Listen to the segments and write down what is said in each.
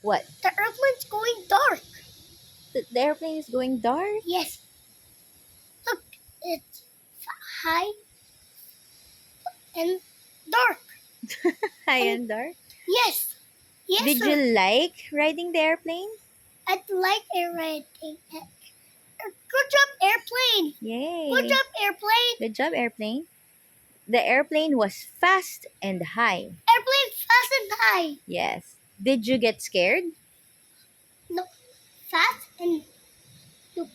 What? The airplane's going dark. The airplane is going dark? Yes. Look, it's high and dark. High And and dark? yes, yes, Did sir. you like riding the airplane? I'd like a rating. Good job, airplane. Good Yay! job, airplane. Good job, airplane. The airplane was fast and high. Airplane fast and high. Yes. Did you get scared? No, fast and look.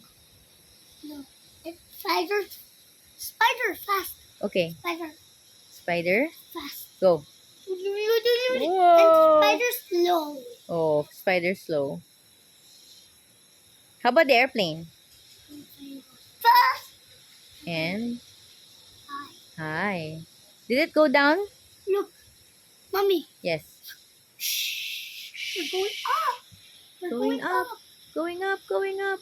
No, it's spider fast. Okay. Spider Spider, fast. go. And Whoa! spider slow. Oh, spider slow. How about the airplane? Fast. And High. high. Did it go down? Look, mommy. Yes. Shh. We're going up. We're Going going up. up. Going up, going up.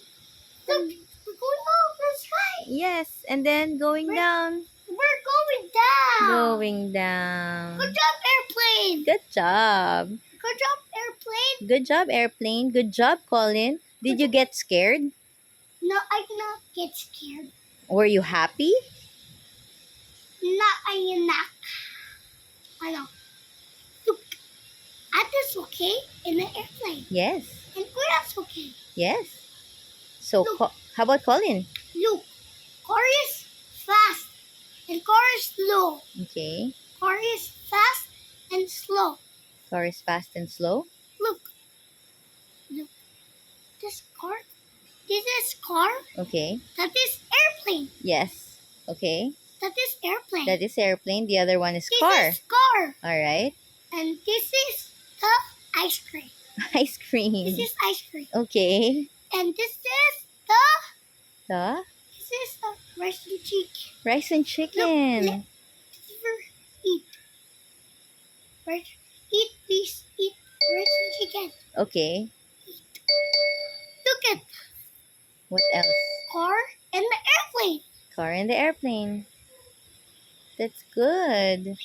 Look, we're going up. That's right. Yes, and then going We're, down. we're going down. Going down. Good job, airplane. Good job. Good job, airplane. Good job, airplane. Good job, Colin. Did you get scared? No, I cannot get scared. Were you happy? Not I not. I know. Look, Atlas okay in the airplane. Yes. And Kuya's okay. Yes. So, Look. how about Colin? Look, car is fast and car is slow. Okay. Car is fast and slow. Car is fast and slow. Look. Look. This car. This is car. Okay. That is airplane. Yes. Okay. That is airplane. That is airplane. The other one is this car. is car. All right. And this is the ice cream. Ice cream. This is ice cream. Okay. And this is The the rice and chicken. rice and chicken. Eat. Right. Eat, please. Eat rice and chicken. Okay. Look at What else? car and the airplane. Car and the airplane. That's good.